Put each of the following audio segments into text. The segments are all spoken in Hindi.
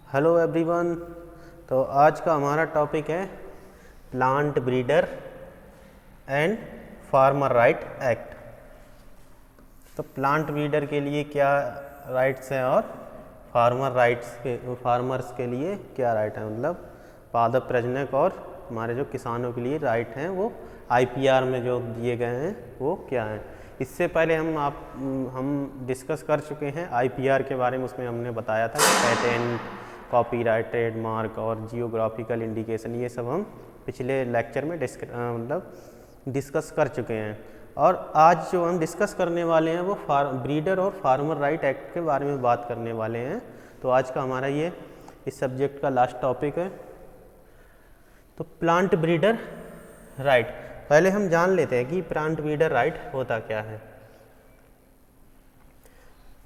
Hello everyone. तो आज का हमारा टॉपिक है plant breeder and farmer right act. तो प्लांट ब्रीडर के लिए क्या राइट्स हैं और फार्मर्स के लिए क्या राइट है, मतलब पादप प्रजनक और हमारे जो किसानों के लिए राइट हैं वो आईपीआर में जो दिए गए हैं वो क्या हैं। इससे पहले हम डिस्कस कर चुके हैं आईपीआर के बारे में। उसमें हमने बताया था कि पेटेंट, कॉपीराइट, ट्रेडमार्क और जियोग्राफिकल इंडिकेशन, ये सब हम पिछले लेक्चर में डिस्कस कर चुके हैं। और आज जो हम डिस्कस करने वाले हैं वो ब्रीडर और फार्मर राइट एक्ट के बारे में बात करने वाले हैं। तो आज का हमारा ये इस सब्जेक्ट का लास्ट टॉपिक है। तो प्लांट ब्रीडर राइट, पहले हम जान लेते हैं कि प्लांट ब्रीडर राइट होता क्या है।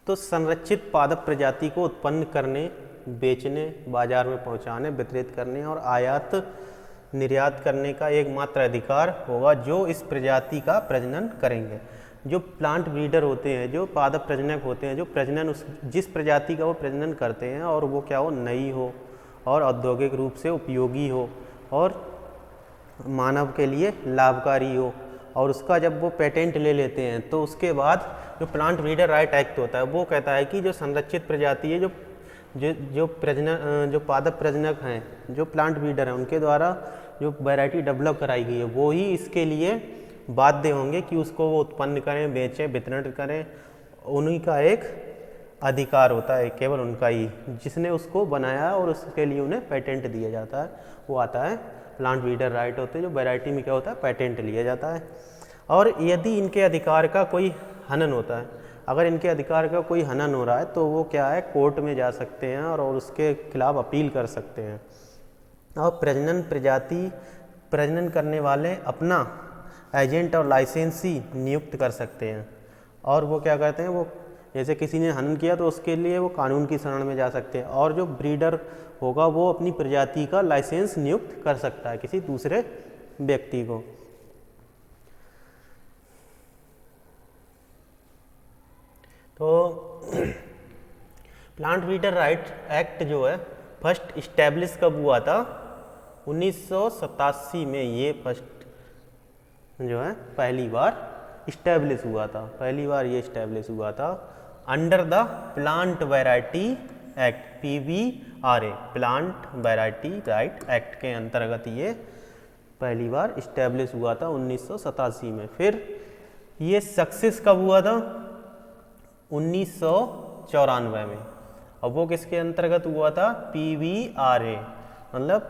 तो संरक्षित पादप प्रजाति को उत्पन्न करने, बेचने, बाजार में पहुंचाने, वितरित करने और आयात निर्यात करने का एकमात्र अधिकार होगा जो इस प्रजाति का प्रजनन करेंगे। जो प्लांट ब्रीडर होते हैं, जो पादप प्रजनक होते हैं, जो प्रजनन जिस प्रजाति का वो प्रजनन करते हैं और वो क्या हो, नई हो और औद्योगिक रूप से उपयोगी हो और मानव के लिए लाभकारी हो, और उसका जब वो पेटेंट ले लेते हैं तो उसके बाद जो प्लांट ब्रीडर राइट एक्ट होता है वो कहता है कि जो संरक्षित प्रजाति है, जो पादप प्रजनक हैं, जो प्लांट ब्रीडर हैं, उनके द्वारा जो वैरायटी डेवलप कराई गई है वो ही इसके लिए बाध्य होंगे कि उसको वो उत्पन्न करें, बेचें, वितरण करें। उन्हीं का एक अधिकार होता है, केवल उनका ही, जिसने उसको बनाया और उसके लिए उन्हें पेटेंट दिया जाता है, वो आता है प्लांट ब्रीडर राइट होते हैं। जो वैरायटी में क्या होता है, पेटेंट लिया जाता है। और यदि इनके अधिकार का कोई हनन होता है, अगर इनके अधिकार का कोई हनन हो रहा है तो वो क्या है, कोर्ट में जा सकते हैं और उसके खिलाफ अपील कर सकते हैं। और प्रजनन करने वाले अपना एजेंट और लाइसेंसी नियुक्त कर सकते हैं। और वो क्या करते हैं, वो जैसे किसी ने हनन किया तो उसके लिए वो कानून की शरण में जा सकते हैं। और जो ब्रीडर होगा वो अपनी प्रजाति का लाइसेंस नियुक्त कर सकता है किसी दूसरे व्यक्ति को। तो प्लांट ब्रीडर राइट एक्ट जो है फर्स्ट इस्टेब्लिश कब हुआ था, 1987 में ये फर्स्ट जो है पहली बार इस्टेब्लिश हुआ था। पहली बार ये इस्टेब्लिश हुआ था under the plant variety act, PVRA, plant variety right act के अंतर्गत ये पहली बार इस्टेब्लिश हुआ था 1987 में। फिर ये सक्सेस कब हुआ था, 1994 में। और वो किसके अंतर्गत हुआ था, PVRA, मतलब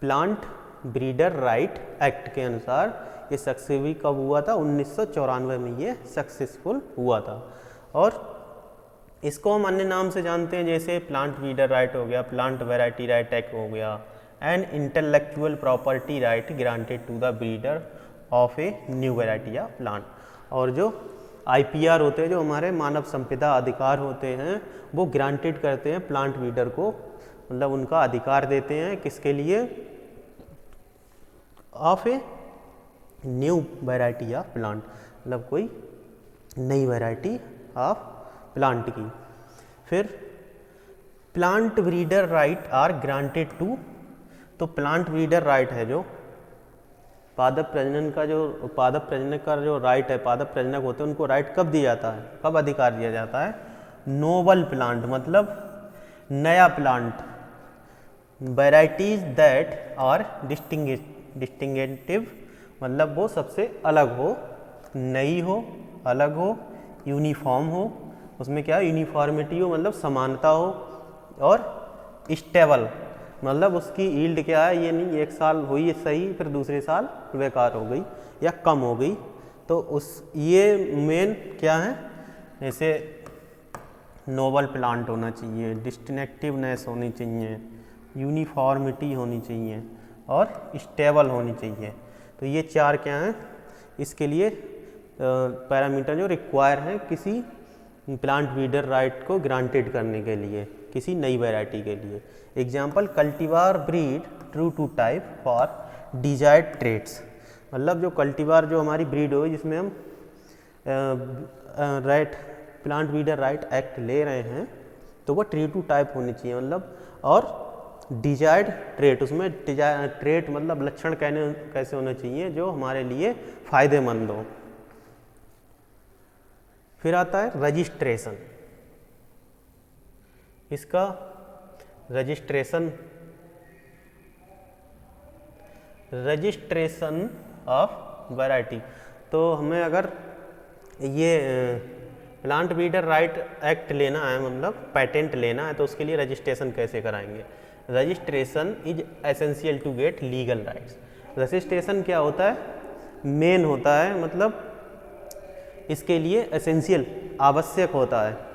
प्लांट ब्रीडर राइट एक्ट के अनुसार ये सक्सेसफुल कब हुआ था, 1994 में ये सक्सेसफुल हुआ था। और इसको हम अन्य नाम से जानते हैं, जैसे प्लांट ब्रीडर राइट हो गया, प्लांट वैरायटी राइट एक्ट हो गया, and intellectual property right granted to the breeder of a new variety या प्लांट। और जो आईपीआर होते हैं, जो हमारे मानव संपदा अधिकार होते हैं, वो ग्रांटेड करते हैं प्लांट ब्रीडर को, मतलब उनका अधिकार देते हैं किसके लिए, ऑफ ए न्यू वैरायटी या प्लांट, मतलब कोई नई वैरायटी ऑफ प्लांट की। फिर plant breeder right are granted to, तो प्लांट ब्रीडर राइट है जो पादप प्रजनक का जो राइट है, पादप प्रजनक होते हैं उनको राइट कब दिया जाता है, कब अधिकार दिया जाता है, नोवल प्लांट, मतलब नया plant, varieties that are distinctive, मतलब वो सबसे अलग हो, नई हो, अलग हो, यूनिफॉर्म हो, उसमें क्या यूनिफॉर्मिटी हो, मतलब समानता हो, और स्टेबल, मतलब उसकी यील्ड क्या है, ये नहीं एक साल हुई सही फिर दूसरे साल बेकार हो गई या कम हो गई। तो ये मेन क्या है, जैसे नोबल प्लांट होना चाहिए, डिस्टिंक्टिवनेस होनी चाहिए, यूनिफॉर्मिटी होनी चाहिए और स्टेबल होनी चाहिए। तो ये चार क्या हैं, इसके लिए पैरामीटर जो रिक्वायर हैं किसी प्लांट ब्रीडर राइट को ग्रांटेड करने के लिए, किसी नई वैरायटी के लिए। Example, cultivar breed true to type for desired traits, मतलब जो कल्टीवार जो हमारी ब्रीड होगी जिसमें हम प्लांट ब्रीडर राइट एक्ट ले रहे हैं, तो वो ट्री टू टाइप होनी चाहिए, मतलब और डिजायर्ड ट्रेट, उसमें ट्रेट मतलब लक्षण कैसे होने चाहिए जो हमारे लिए फायदेमंद हो। फिर आता है रजिस्ट्रेशन। इसका रजिस्ट्रेशन ऑफ वैरायटी, तो हमें अगर ये प्लांट ब्रीडर राइट एक्ट लेना है, मतलब पेटेंट लेना है, तो उसके लिए रजिस्ट्रेशन कैसे कराएंगे। Registration is essential to get legal rights. Registration क्या होता है, मेन होता है, मतलब इसके लिए एसेंशियल आवश्यक होता है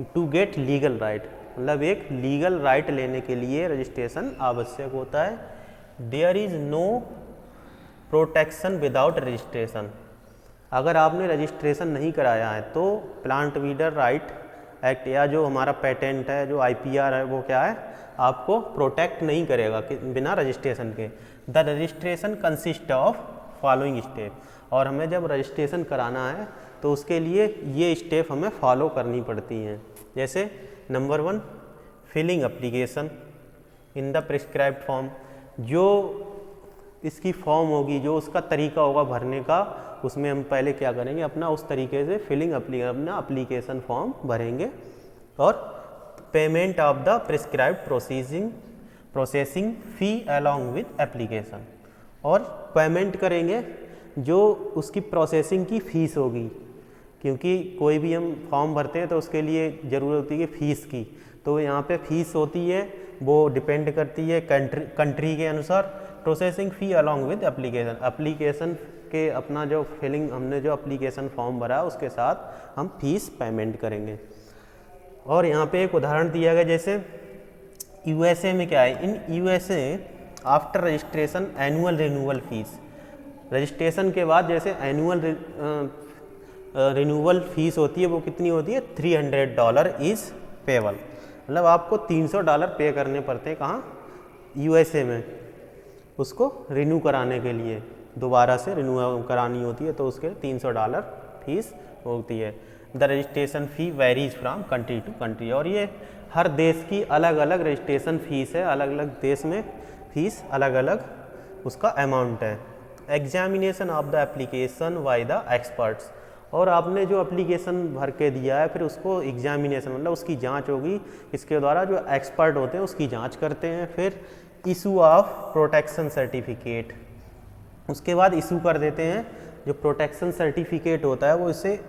टू गेट लीगल राइट, मतलब एक लीगल राइट लेने के लिए रजिस्ट्रेशन आवश्यक होता है। There is no protection without registration. अगर आपने रजिस्ट्रेशन नहीं कराया है तो प्लांट ब्रीडर राइट एक्ट या जो हमारा पेटेंट है, जो IPR है, वो क्या है, आपको प्रोटेक्ट नहीं करेगा बिना रजिस्ट्रेशन के। The registration consist of following step, और हमें जब रजिस्ट्रेशन कराना है तो उसके लिए ये स्टेप हमें फॉलो करनी पड़ती हैं। जैसे number 1, filling application in the prescribed form. जो इसकी फॉर्म होगी, जो उसका तरीका होगा भरने का, उसमें हम पहले क्या करेंगे, अपना उस तरीके से अपना एप्लीकेशन फॉर्म भरेंगे। और payment of the prescribed processing fee along with application, और पेमेंट करेंगे जो उसकी प्रोसेसिंग की फ़ीस होगी, क्योंकि कोई भी हम फॉर्म भरते हैं तो उसके लिए ज़रूरत होती है फ़ीस की। तो यहाँ पे फ़ीस होती है, वो डिपेंड करती है कंट्री के अनुसार। Processing fee along with application के अपना जो फिलिंग, हमने जो एप्लीकेशन फॉर्म भरा उसके साथ हम फीस पेमेंट करेंगे। और यहाँ पे एक उदाहरण दिया गया, जैसे USA में क्या है, इन USA after registration annual renewal fees. Registration के बाद जैसे एनुअल रिन्यूअल फीस होती है, वो कितनी होती है, $300 इज़ पेबल, मतलब आपको $300 पे करने पड़ते हैं। कहाँ, USA में, उसको रिन्यू कराने के लिए, दोबारा से रिन्यू करानी होती है तो उसके $300 फीस होती है। The registration fee varies from country to country, और ये हर देश की अलग अलग रजिस्ट्रेशन फ़ीस है, अलग अलग देश में फ़ीस अलग अलग उसका अमाउंट है। Examination of the application by the experts, और आपने जो एप्लीकेशन भर के दिया है फिर उसको एग्जामिनेशन मतलब उसकी जांच होगी, इसके द्वारा जो एक्सपर्ट होते हैं उसकी जांच करते हैं। फिर इशू ऑफ प्रोटेक्शन सर्टिफिकेट, उसके बाद इशू कर देते हैं, जो प्रोटेक्शन सर्टिफिकेट होता है वो इसे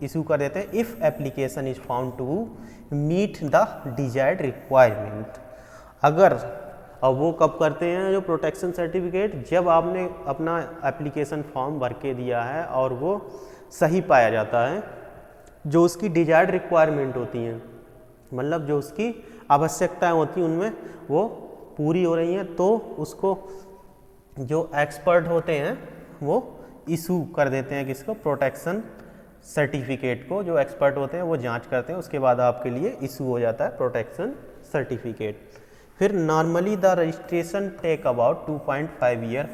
इशू कर देते हैं if application is found to meet the desired requirement. अगर, और वो कब करते हैं जो प्रोटेक्शन सर्टिफिकेट, जब आपने अपना एप्लीकेशन फॉर्म भर के दिया है और वो सही पाया जाता है, जो उसकी डिजायर्ड रिक्वायरमेंट होती हैं, मतलब जो उसकी आवश्यकताएं होती हैं उनमें वो पूरी हो रही हैं, तो उसको जो एक्सपर्ट होते हैं वो इशू कर देते हैं किसको, प्रोटेक्शन सर्टिफिकेट को। जो एक्सपर्ट होते हैं वो जांच करते हैं, उसके बाद आपके लिए इशू हो जाता है प्रोटेक्शन सर्टिफिकेट। फिर normally the registration take about 2.5 year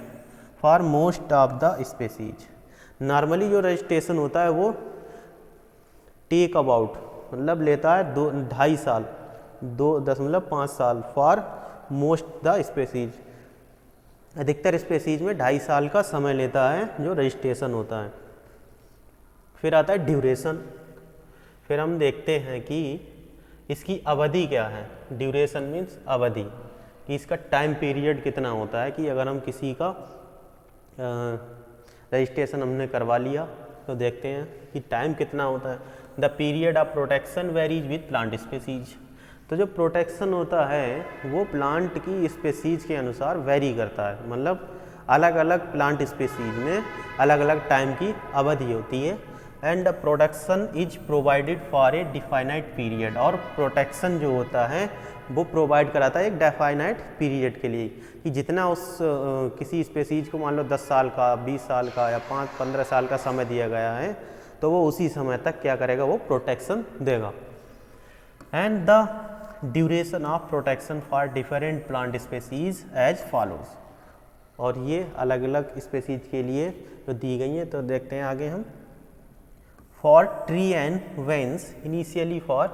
for most of the species. Normally जो रजिस्ट्रेशन होता है वो टेक अबाउट मतलब लेता है 2.5 साल, 2.5 साल फॉर मोस्ट द स्पेसीज। अधिकतर स्पेसीज में 2.5 साल का समय लेता है जो रजिस्ट्रेशन होता है। फिर आता है ड्यूरेशन। फिर हम देखते हैं कि इसकी अवधि क्या है। ड्यूरेशन मीन्स अवधि, कि इसका टाइम पीरियड कितना होता है, कि अगर हम किसी का रजिस्ट्रेशन हमने करवा लिया तो देखते हैं कि टाइम कितना होता है। The period of protection varies with plant species. तो जो प्रोटेक्शन होता है वो प्लांट की स्पेसीज के अनुसार वेरी करता है, मतलब अलग अलग प्लांट स्पेसीज में अलग अलग टाइम की अवधि होती है। And protection is provided for a definite period, और प्रोटेक्शन जो होता है वो प्रोवाइड कराता है एक डेफाइनाइट पीरियड के लिए, कि जितना उस किसी स्पेसीज को ड्यूरेशन लो 10 साल का, 20 साल का या 5-15 साल का समय दिया गया है, तो वो उसी समय तक क्या करेगा, वो प्रोटेक्शन देगा। And the duration of protection for different plant species as follows. और ये अलग अलग स्पेसीज के लिए जो दी गई हैं, तो देखते हैं आगे हम। For tree and veins initially for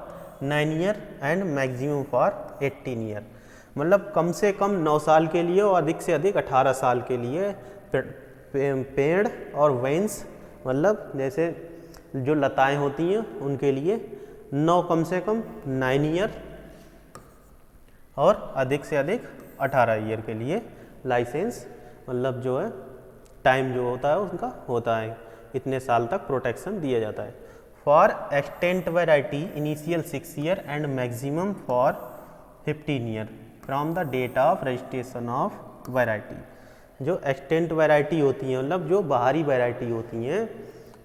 9 year and maximum for 18 year. मतलब कम से कम 9 साल के लिए और अधिक से अधिक 18 साल के लिए पेड़ और वाइन्स, मतलब जैसे जो लताएं होती हैं उनके लिए कम से कम 9 ईयर और अधिक से अधिक 18 ईयर के लिए लाइसेंस, मतलब जो है टाइम जो होता है उनका होता है, इतने साल तक प्रोटेक्शन दिया जाता है। For extant variety initial 6 year and maximum for 15 year from the date of registration of variety. जो एक्सटेंट वैरायटी होती हैं, मतलब जो बाहरी वैरायटी होती हैं,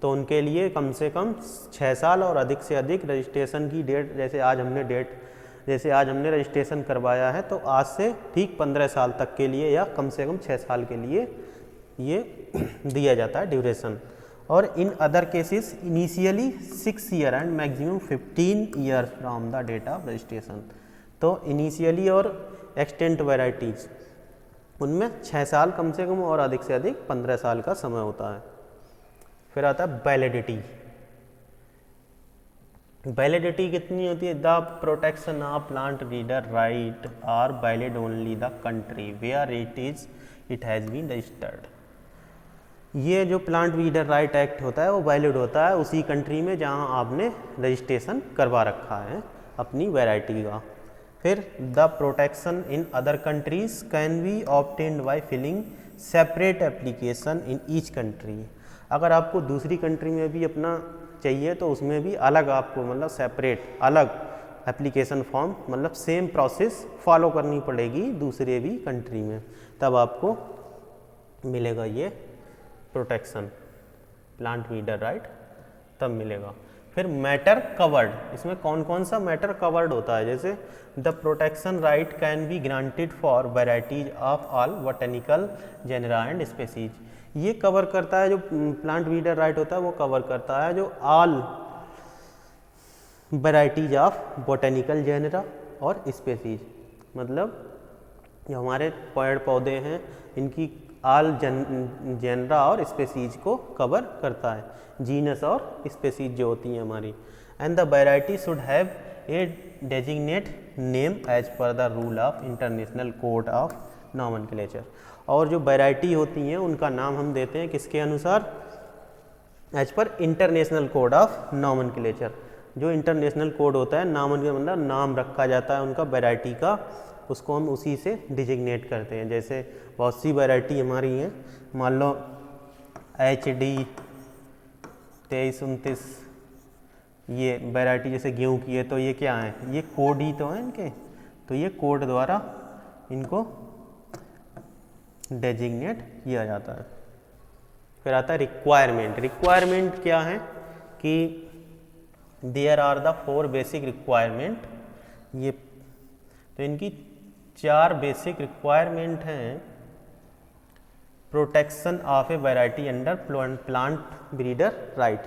तो उनके लिए कम से कम 6 साल और अधिक से अधिक रजिस्ट्रेशन की डेट, जैसे आज हमने रजिस्ट्रेशन करवाया है तो आज से ठीक 15 साल तक के लिए या कम से कम 6 साल के लिए ये दिया जाता है ड्यूरेशन। और in other cases initially 6 year and maximum 15 year from the date of registration. तो इनिशियली और एक्सटेंट वैराइटीज उनमें 6 साल कम से कम और अधिक से अधिक 15 साल का समय होता है। फिर आता है वैलिडिटी। वैलिडिटी कितनी होती है? The protection of plant breeder right are valid only the country where it has been registered. ये जो प्लांट ब्रीडर राइट एक्ट होता है वो वैलिड होता है उसी कंट्री में जहां आपने रजिस्ट्रेशन करवा रखा है अपनी वैरायटी का। फिर the protection in other countries can be obtained by filling separate application in each country. अगर आपको दूसरी कंट्री में भी अपना चाहिए तो उसमें भी अलग आपको, मतलब सेपरेट अलग एप्लीकेशन फॉर्म, मतलब सेम प्रोसेस फॉलो करनी पड़ेगी दूसरे भी कंट्री में, तब आपको मिलेगा ये प्रोटेक्शन प्लांट ब्रीडर राइट, तब मिलेगा। फिर मैटर कवर्ड, इसमें कौन कौन सा मैटर कवर्ड होता है? जैसे the protection right can be granted for varieties of all botanical genera and species. ये कवर करता है, जो प्लांट ब्रीडर राइट होता है वो कवर करता है जो all varieties of botanical genera और स्पेसीज, मतलब जो हमारे पेड़ पौधे हैं इनकी ऑल जेनरा और स्पेसीज को कवर करता है, जीनस और स्पेसीज जो होती हैं हमारी। And the variety should have a designate name as per the rule of international code of nomenclature. और जो वैरायटी होती हैं उनका नाम हम देते हैं किसके अनुसार? As per international code of nomenclature. जो इंटरनेशनल कोड होता है, मतलब नाम रखा जाता है उनका वैरायटी का, उसको हम उसी से डिजिग्नेट करते हैं। जैसे बहुत सी वैरायटी हमारी हैं, मान लो HD 2329 ये वैरायटी जैसे गेहूँ की है, तो ये क्या है? ये कोड ही तो है इनके, तो ये कोड द्वारा इनको डेजिग्नेट किया जाता है। फिर आता है रिक्वायरमेंट। रिक्वायरमेंट क्या है कि there are the 4 basic requirement. ये तो इनकी 4 बेसिक रिक्वायरमेंट हैं protection of a variety under plant breeder right: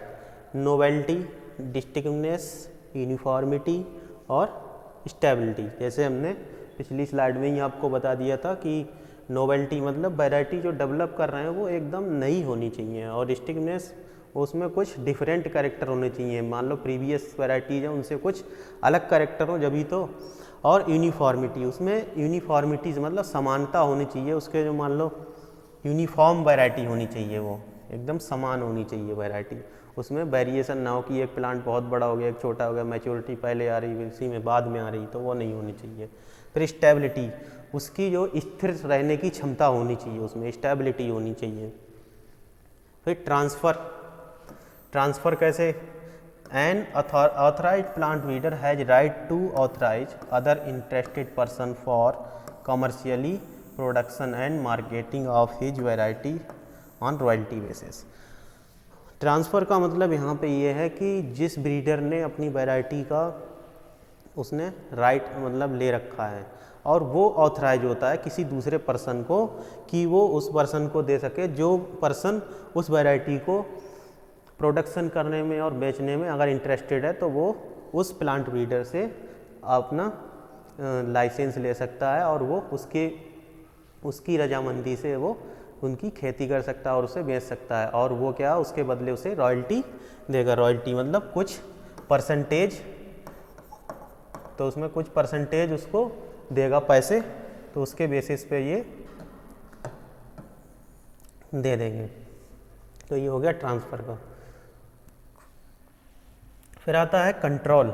novelty, distinctness, uniformity और स्टेबिलिटी। जैसे हमने पिछली स्लाइड में ही आपको बता दिया था कि नोवेल्टी मतलब वैरायटी जो डेवलप कर रहे हैं वो एकदम नई होनी चाहिए, और डिस्टिंक्टनेस उसमें कुछ डिफरेंट कैरेक्टर होने चाहिए, मान लो प्रीवियस वैरायटीज हैं उनसे कुछ अलग कैरेक्टर हो जभी तो। और यूनिफॉर्मिटी, उसमें यूनिफॉर्मिटीज मतलब समानता होनी चाहिए उसके, जो मान लो यूनिफॉर्म वैरायटी होनी चाहिए, वो एकदम समान होनी चाहिए वैरायटी, उसमें वेरिएशन ना हो कि एक प्लांट बहुत बड़ा हो गया एक छोटा हो गया, मैच्योरिटी पहले आ रही इसी में बाद में आ रही, तो वो नहीं होनी चाहिए। फिर स्टेबिलिटी, उसकी जो स्थिर रहने की क्षमता होनी चाहिए, उसमें स्टेबिलिटी होनी चाहिए। फिर ट्रांसफ़र कैसे? An authorized plant breeder has right to authorize other interested person for commercially production and marketing of his variety on royalty basis. Transfer का मतलब यहाँ पे ये है कि जिस ब्रीडर ने अपनी वैरायटी का उसने राइट मतलब ले रखा है और वो ऑथराइज होता है किसी दूसरे पर्सन को कि वो उस पर्सन को दे सके, जो पर्सन उस वैरायटी को प्रोडक्शन करने में और बेचने में अगर इंटरेस्टेड है तो वो उस प्लांट ब्रीडर से अपना लाइसेंस ले सकता है और वो उसकी रजामंदी से वो उनकी खेती कर सकता है और उसे बेच सकता है, और वो क्या उसके बदले उसे रॉयल्टी देगा। रॉयल्टी मतलब कुछ परसेंटेज तो उसमें कुछ परसेंटेज उसको देगा पैसे, तो उसके बेसिस पे ये दे देंगे। तो ये हो गया ट्रांसफ़र का। फिर आता है कंट्रोल।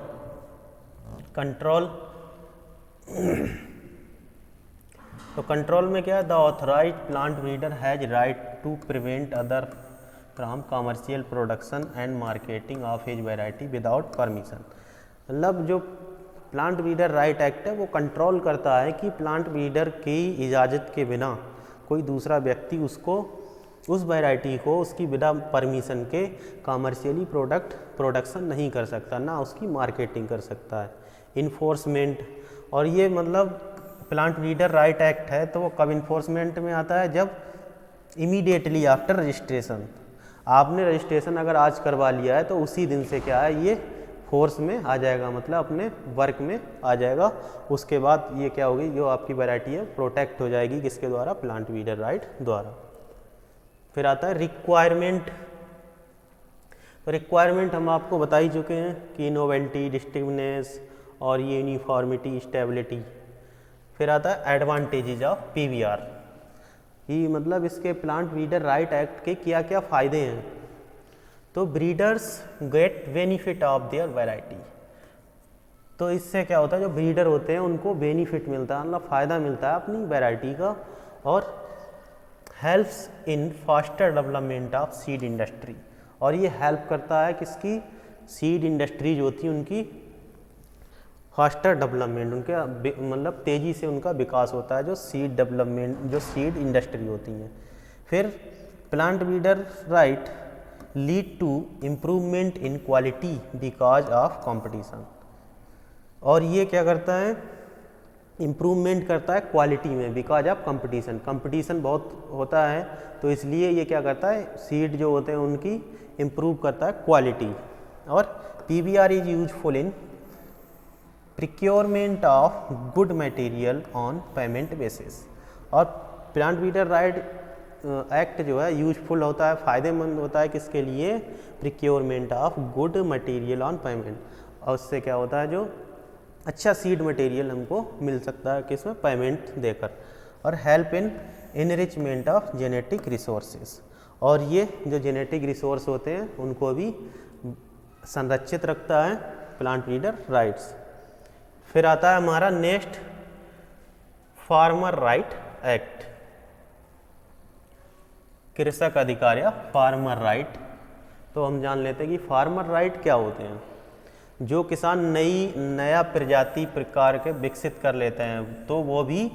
कंट्रोल तो कंट्रोल में क्या है, the authorize plant breeder has right to prevent other from commercial production and marketing of his variety without permission. मतलब जो प्लांट ब्रीडर राइट एक्ट है वो कंट्रोल करता है कि प्लांट ब्रीडर की इजाज़त के बिना कोई दूसरा व्यक्ति उसको उस वैरायटी को उसकी बिना परमिशन के कमर्शियली प्रोडक्शन नहीं कर सकता, ना उसकी मार्केटिंग कर सकता है। इन्फोर्समेंट, और ये मतलब प्लांट ब्रीडर राइट एक्ट है तो वो कब इन्फोर्समेंट में आता है, जब इमीडिएटली आफ्टर रजिस्ट्रेशन। आपने रजिस्ट्रेशन अगर आज करवा लिया है तो उसी दिन से क्या है, ये फोर्स में आ जाएगा, मतलब अपने वर्क में आ जाएगा। उसके बाद ये क्या होगी, जो आपकी वैरायटी है प्रोटेक्ट हो जाएगी, किसके द्वारा, प्लांट ब्रीडर राइट द्वारा। फिर आता है रिक्वायरमेंट। तो रिक्वायरमेंट हम आपको बता ही चुके हैं कि नोवेल्टी, डिस्टिंक्टनेस और ये यूनिफॉर्मिटी, स्टेबिलिटी। फिर आता है एडवांटेजेज ऑफ PBR। ये मतलब इसके प्लांट ब्रीडर राइट एक्ट के क्या क्या फ़ायदे हैं। तो breeders get benefit of their variety. तो इससे क्या होता है, जो ब्रीडर होते हैं उनको बेनिफिट मिलता है, मतलब फ़ायदा मिलता है अपनी वैरायटी का। और helps in faster development of seed industry, और ये हेल्प करता है किसकी, सीड इंडस्ट्री जो होती है उनकी फास्टर डेवलपमेंट, उनके मतलब तेज़ी से उनका विकास होता है, जो सीड डेवलपमेंट, जो सीड इंडस्ट्री होती हैं। फिर plant breeder right lead to improvement in quality because of competition, और ये क्या करता है, इम्प्रूवमेंट करता है क्वालिटी में बिकॉज ऑफ कंपटीशन। कंपटीशन बहुत होता है तो इसलिए ये क्या करता है, सीड जो होते हैं उनकी इम्प्रूव करता है क्वालिटी। और PBR is useful in procurement of good material on payment basis. और प्लांट ब्रीडर राइट एक्ट जो है यूजफुल होता है, फ़ायदेमंद होता है किसके लिए, procurement of good material on payment. और उससे क्या होता है, जो अच्छा सीड मटेरियल हमको मिल सकता है किसमें, पेमेंट देकर। और help in enrichment of genetic resources, और ये जो जेनेटिक रिसोर्स होते हैं उनको भी संरक्षित रखता है प्लांट ब्रीडर राइट्स। फिर आता है हमारा नेक्स्ट फार्मर राइट एक्ट, कृषक अधिकार या फार्मर राइट। तो हम जान लेते हैं कि फार्मर राइट क्या होते हैं। जो किसान नया प्रजाति प्रकार के विकसित कर लेते हैं तो वो भी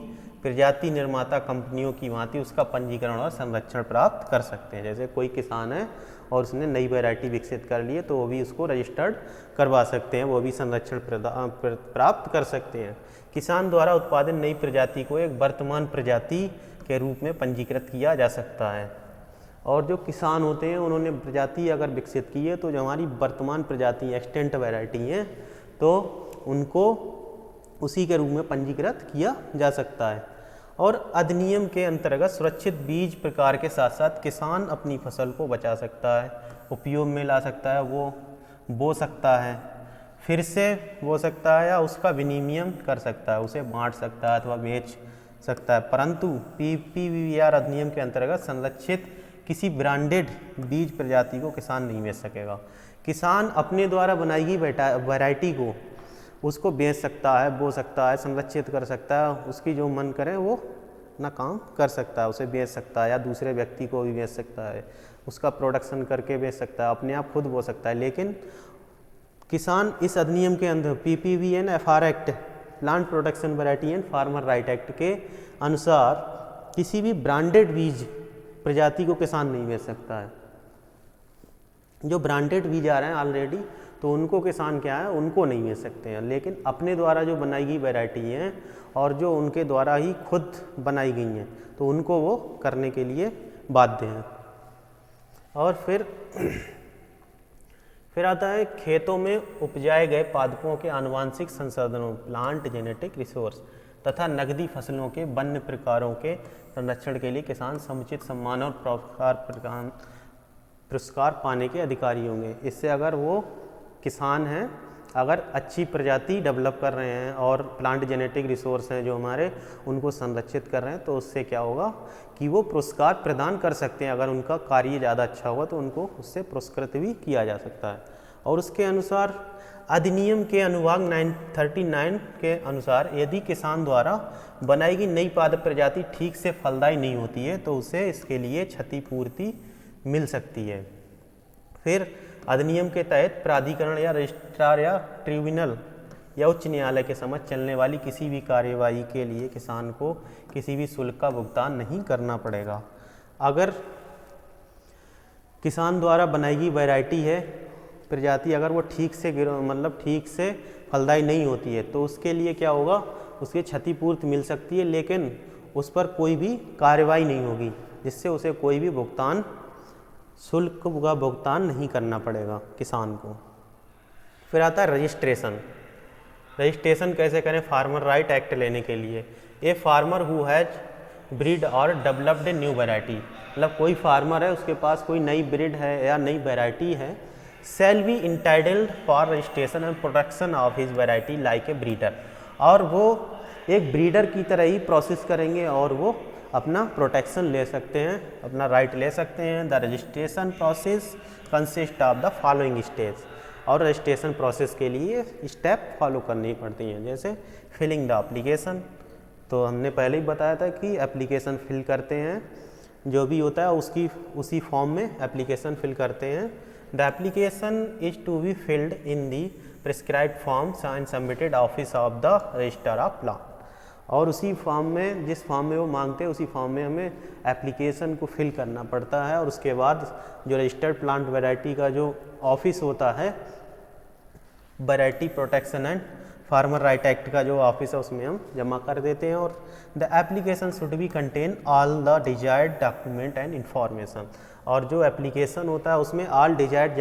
प्रजाति निर्माता कंपनियों की भांति उसका पंजीकरण और संरक्षण प्राप्त कर सकते हैं। जैसे कोई किसान है और उसने नई वैरायटी विकसित कर ली है तो वो भी उसको रजिस्टर्ड करवा सकते हैं, वो भी संरक्षण प्राप्त कर सकते हैं। किसान द्वारा उत्पादित नई प्रजाति को एक वर्तमान प्रजाति के रूप में पंजीकृत किया जा सकता है। और जो किसान होते हैं उन्होंने प्रजाति अगर विकसित की है तो जो हमारी वर्तमान प्रजाति एक्सटेंट वैरायटी हैं तो उनको उसी के रूप में पंजीकृत किया जा सकता है। और अधिनियम के अंतर्गत सुरक्षित बीज प्रकार के साथ साथ किसान अपनी फसल को बचा सकता है, उपयोग में ला सकता है, वो बो सकता है, फिर से बो सकता है या उसका विनिमय कर सकता है, उसे बांट सकता है अथवा बेच सकता है। परंतु PBR अधिनियम के अंतर्गत संरक्षित किसी ब्रांडेड बीज प्रजाति को किसान नहीं बेच सकेगा। किसान अपने द्वारा बनाई गई वैरायटी को उसको बेच सकता है, बो सकता है, संरक्षित कर सकता है, उसकी जो मन करे वो ना काम कर सकता है, उसे बेच सकता है या दूसरे व्यक्ति को भी बेच सकता है, उसका प्रोडक्शन करके बेच सकता है, अपने आप खुद बो सकता है। लेकिन किसान इस अधिनियम के अंदर PPVN-FR act, plant production variety and farmer right act के अनुसार किसी भी ब्रांडेड बीज प्रजाति को किसान नहीं बेच सकता है। जो ब्रांडेड बीज आ रहे हैं ऑलरेडी तो उनको किसान क्या है, उनको नहीं बेच सकते हैं। लेकिन अपने द्वारा जो बनाई गई वैरायटी हैं और जो उनके द्वारा ही खुद बनाई गई हैं तो उनको वो करने के लिए बाध्य हैं। और फिर आता है खेतों में उपजाए गए पादपों के आनुवांशिक संसाधनों, प्लांट जेनेटिक रिसोर्स तथा नकदी फसलों के वन्य प्रकारों के संरक्षण के लिए किसान समुचित सम्मान और पुरस्कार पाने के अधिकारी होंगे। इससे अगर वो किसान हैं अगर अच्छी प्रजाति डेवलप कर रहे हैं और प्लांट जेनेटिक रिसोर्स हैं जो हमारे, उनको संरक्षित कर रहे हैं, तो उससे क्या होगा कि वो पुरस्कार प्रदान कर सकते हैं। अगर उनका कार्य ज़्यादा अच्छा होगा तो उनको उससे पुरस्कृत भी किया जा सकता है। और उसके अनुसार अधिनियम के अनुभाग 939 के अनुसार यदि किसान द्वारा बनाई गई नई पादप प्रजाति ठीक से फलदायी नहीं होती है तो उसे इसके लिए क्षतिपूर्ति मिल सकती है। फिर अधिनियम के तहत प्राधिकरण या रजिस्ट्रार या ट्रिब्यूनल या उच्च न्यायालय के समक्ष चलने वाली किसी भी कार्यवाही के लिए किसान को किसी भी शुल्क का भुगतान नहीं करना पड़ेगा। अगर किसान द्वारा बनाई गई वैरायटी है प्रजाति, अगर वो ठीक से फलदायी नहीं होती है तो उसके लिए क्या होगा, उसकी क्षतिपूर्ति मिल सकती है, लेकिन उस पर कोई भी कार्रवाई नहीं होगी, जिससे उसे कोई भी शुल्क का भुगतान नहीं करना पड़ेगा किसान को। फिर आता है रजिस्ट्रेशन। रजिस्ट्रेशन कैसे करें फार्मर राइट एक्ट लेने के लिए? A farmer who has breed और डेवलप्ड ए न्यू वैरायटी, मतलब कोई फार्मर है उसके पास कोई नई ब्रीड है या नई वैरायटी है, shall be entitled for registration and protection of his variety like a breeder, और वो एक ब्रीडर की तरह ही प्रोसेस करेंगे और वो अपना प्रोटेक्शन ले सकते हैं, अपना राइट ले सकते हैं। The registration process consist of the following stage, और रजिस्ट्रेशन प्रोसेस के लिए स्टेप फॉलो करनी पड़ती हैं, जैसे फिलिंग द एप्लीकेशन, तो हमने पहले ही बताया था कि एप्लीकेशन फिल करते हैं, जो भी होता है उसी फॉर्म में एप्लीकेशन फिल करते हैं। The application is to be filled in the prescribed forms and submitted office of the registrar of plant, और उसी फॉर्म में जिस फॉर्म में वो मांगते हैं उसी फॉर्म में हमें एप्लीकेशन को फिल करना पड़ता है, और उसके बाद जो रजिस्टर्ड प्लांट वैरायटी का जो ऑफिस होता है, variety protection and farmer right act का जो ऑफिस है उसमें हम जमा कर देते हैं। और the application should be contain all the desired document and information, और जो एप्लीकेशन होता है उसमें ऑल डिजायर्ड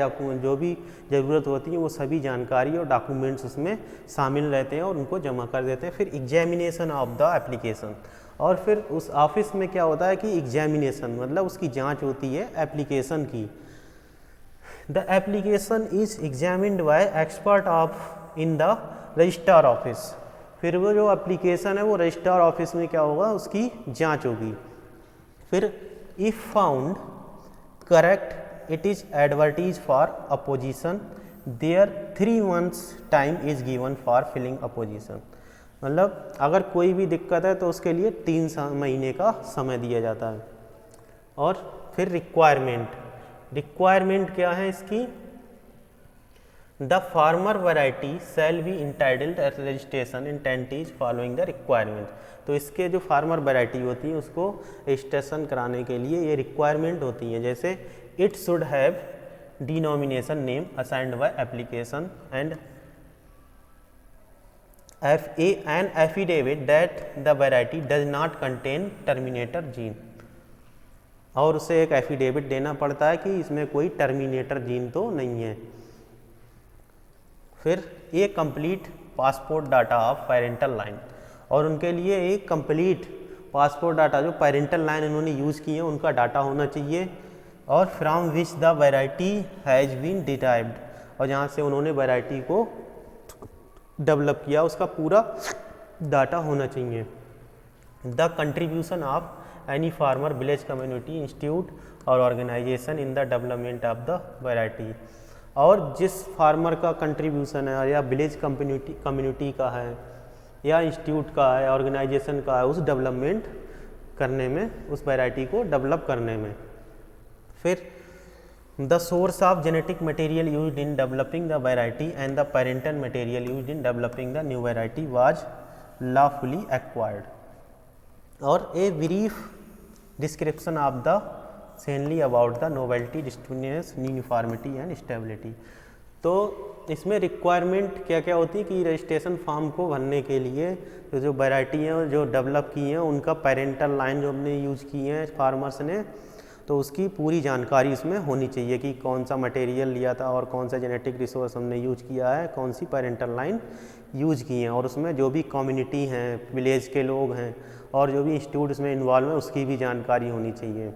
जो भी ज़रूरत होती है वो सभी जानकारी और डॉक्यूमेंट्स उसमें शामिल रहते हैं और उनको जमा कर देते हैं। फिर एग्जामिनेशन ऑफ द एप्लीकेशन, और फिर उस ऑफिस में क्या होता है कि एग्जामिनेशन मतलब उसकी जांच होती है एप्लीकेशन की। The application is examined bye expert of in the registrar office, फिर वो जो एप्लीकेशन है वो रजिस्ट्रार ऑफिस में क्या होगा, उसकी जांच होगी। फिर if found correct it is advertised for opposition, there 3 months time is given for filling opposition, मतलब अगर कोई भी दिक्कत है तो उसके लिए 3 महीने का समय दिया जाता है। और फिर रिक्वायरमेंट क्या है इसकी? The farmer variety shall be entitled at registration in 10 days following the requirement, तो इसके जो फार्मर वैरायटी होती है उसको रजिस्ट्रेशन कराने के लिए ये रिक्वायरमेंट होती है, जैसे it should have denomination name assigned by application and an affidavit that the variety does not contain terminator gene, और उसे एक एफिडेविट देना पड़ता है कि इसमें कोई टर्मिनेटर जीन तो नहीं है। फिर ये complete passport data of parental line, और उनके लिए एक कंप्लीट पासपोर्ट डाटा जो पेरेंटल लाइन इन्होंने यूज़ की है उनका डाटा होना चाहिए, और from which the variety has been derived, और जहाँ से उन्होंने वैरायटी को डेवलप किया उसका पूरा डाटा होना चाहिए। The contribution of any farmer village community institute और organisation in the development of the variety, और जिस फार्मर का कंट्रीब्यूशन है या विलेज कम्युनिटी का है या इंस्टीट्यूट का है, ऑर्गेनाइजेशन का है, उस डेवलपमेंट करने में, उस वैरायटी को डेवलप करने में। फिर the source of genetic material used in developing the variety and the parental material used in developing the new variety was lawfully acquired, और a brief description of the sanely about the novelty, distinctness, uniformity and stability. तो इसमें रिक्वायरमेंट क्या क्या होती है कि रजिस्ट्रेशन फॉर्म को भरने के लिए जो वैरायटी हैं जो डेवलप की हैं उनका पेरेंटल लाइन जो हमने यूज़ की हैं फार्मर्स ने, तो उसकी पूरी जानकारी उसमें होनी चाहिए कि कौन सा मटेरियल लिया था और कौन सा जेनेटिक रिसोर्स हमने यूज किया है, कौन सी पेरेंटल लाइन यूज की हैं, और उसमें जो भी कम्युनिटी हैं, विलेज के लोग हैं और जो भी इंस्टीट्यूट इसमें इन्वॉल्व है उसकी भी जानकारी होनी चाहिए।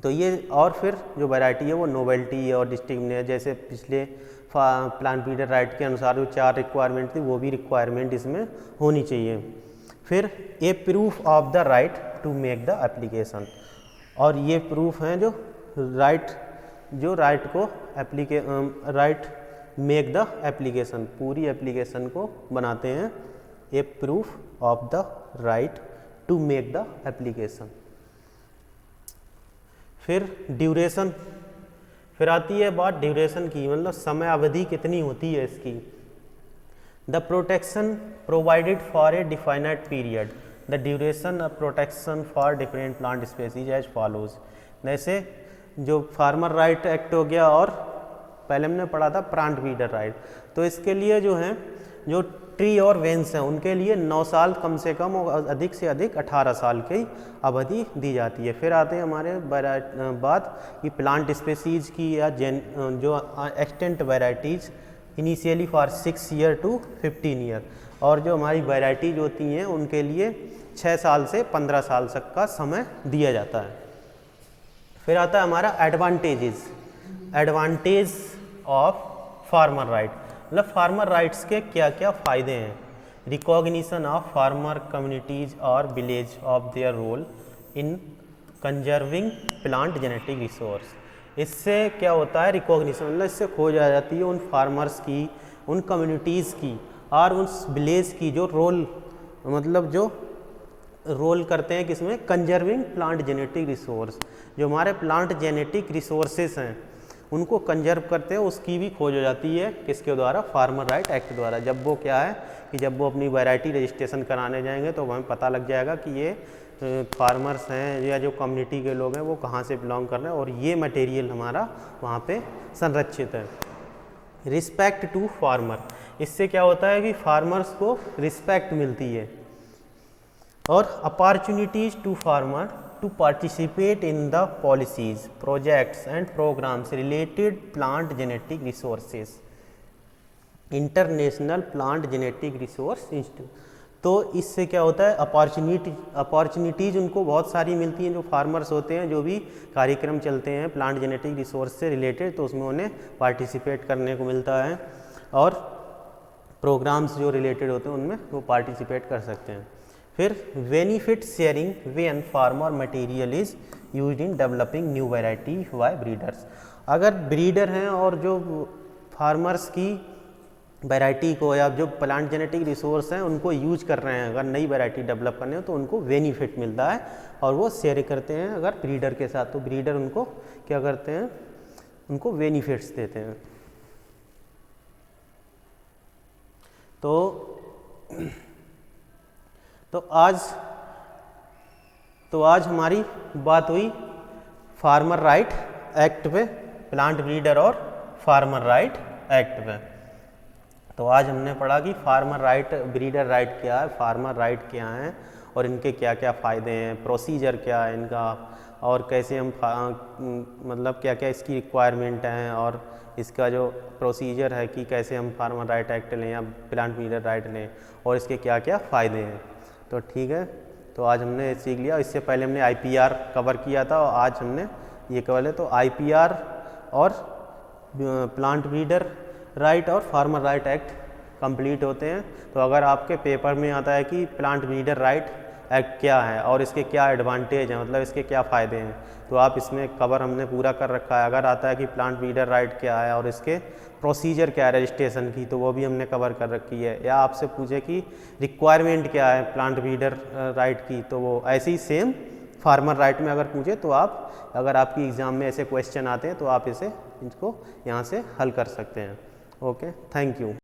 तो ये, और फिर जो वैरायटी है वो नोवेल्टी और डिस्टिंक्टनेस, जैसे पिछले प्लांट ब्रीडर राइट के अनुसार जो 4 रिक्वायरमेंट थी वो भी रिक्वायरमेंट इसमें होनी चाहिए। फिर a proof of the right to make the application, और ये प्रूफ हैं जो राइट को राइट मेक द एप्लीकेशन, पूरी एप्लीकेशन को बनाते हैं। A proof of the right to make the application. फिर ड्यूरेशन, फिर आती है बात ड्यूरेशन की, मतलब समय अवधि कितनी होती है इसकी। The protection provided for a definite period, the duration of protection for different plant species as follows. जैसे जो फार्मर राइट एक्ट हो गया, और पहले हमने पढ़ा था प्लांट ब्रीडर राइट, तो इसके लिए जो है जो ट्री और वेन्स हैं उनके लिए 9 साल कम से कम और अधिक से अधिक 18 साल की अवधि दी जाती है। फिर आते हैं हमारे बात कि प्लांट स्पेसीज की या जो extant varieties initially for 6 year to 15 year, और जो हमारी वैराइटीज होती हैं उनके लिए 6 साल से 15 साल तक का समय दिया जाता है। फिर आता है हमारा एडवांटेज ऑफ फार्मर राइट, मतलब फार्मर राइट्स के क्या क्या फ़ायदे हैं। रिकॉग्निशन ऑफ फार्मर कम्युनिटीज़ और village of their role in conserving plant genetic resource. इससे क्या होता है रिकॉग्निशन, मतलब इससे खोज आ जाती है उन फार्मर्स की, उन कम्युनिटीज़ की और उस विलेज की जो रोल, मतलब जो रोल करते हैं किसमें, कंजर्विंग प्लांट जेनेटिक रिसोर्स। जो हमारे प्लांट जेनेटिक रिसोर्सेस हैं उनको कंजर्व करते हैं, उसकी भी खोज हो जाती है किसके द्वारा, फार्मर राइट एक्ट द्वारा। जब वो क्या है कि जब वो अपनी वैरायटी रजिस्ट्रेशन कराने जाएंगे तो हमें पता लग जाएगा कि ये फार्मर्स हैं या जो कम्युनिटी के लोग हैं वो कहाँ से बिलोंग कर रहे हैं, और ये मटेरियल हमारा वहाँ पे संरक्षित है। रिस्पेक्ट टू फार्मर, इससे क्या होता है कि फार्मर्स को रिस्पेक्ट मिलती है। और opportunities to farmer to participate in the policies, projects and programs related plant genetic resources, international plant genetic resource institute. तो इससे क्या होता है अपॉर्चुनिटीज़ उनको बहुत सारी मिलती हैं, जो फार्मर्स होते हैं, जो भी कार्यक्रम चलते हैं प्लांट जेनेटिक रिसोर्स से रिलेटेड, तो उसमें उन्हें पार्टिसिपेट करने को मिलता है, और प्रोग्राम्स जो रिलेटेड होते हैं उनमें वो पार्टिसिपेट कर सकते हैं। फिर benefit sharing when farmer material is used in developing new variety by breeders. अगर ब्रीडर हैं और जो फार्मर्स की वैरायटी को या जो प्लांट जेनेटिक रिसोर्स हैं उनको यूज कर रहे हैं, अगर नई वैरायटी डेवलप करने हो तो उनको बेनिफिट मिलता है, और वो शेयर करते हैं अगर ब्रीडर के साथ, तो ब्रीडर उनको क्या करते हैं, उनको बेनिफिट्स देते हैं। तो आज हमारी बात हुई फार्मर राइट एक्ट पे, प्लांट ब्रीडर और फार्मर राइट एक्ट पे। तो आज हमने पढ़ा कि फार्मर राइट ब्रीडर राइट क्या है, फार्मर राइट क्या हैं, और इनके क्या क्या फ़ायदे हैं, प्रोसीजर क्या है इनका, और कैसे हम मतलब क्या क्या इसकी रिक्वायरमेंट हैं, और इसका जो प्रोसीजर है कि कैसे हम फार्मर राइट एक्ट लें या प्लांट ब्रीडर राइट लें, और इसके क्या क्या फ़ायदे हैं। तो ठीक है, तो आज हमने सीख लिया। इससे पहले हमने IPR कवर किया था, और आज हमने ये कवर लिया। तो IPR और प्लांट ब्रीडर राइट और फार्मर राइट एक्ट कंप्लीट होते हैं। तो अगर आपके पेपर में आता है कि प्लांट ब्रीडर राइट एक्ट क्या है और इसके क्या एडवांटेज हैं, मतलब इसके क्या फ़ायदे हैं, तो आप इसमें कवर हमने पूरा कर रखा है। अगर आता है कि प्लांट ब्रीडर राइट क्या है और इसके प्रोसीजर क्या है रजिस्ट्रेशन की, तो वो भी हमने कवर कर रखी है। या आपसे पूछे कि रिक्वायरमेंट क्या है प्लांट ब्रीडर राइट की, तो वो ऐसे ही सेम फार्मर राइट में अगर पूछे तो आप, अगर आपकी एग्ज़ाम में ऐसे क्वेश्चन आते हैं तो आप इसको यहाँ से हल कर सकते हैं। Okay, thank you.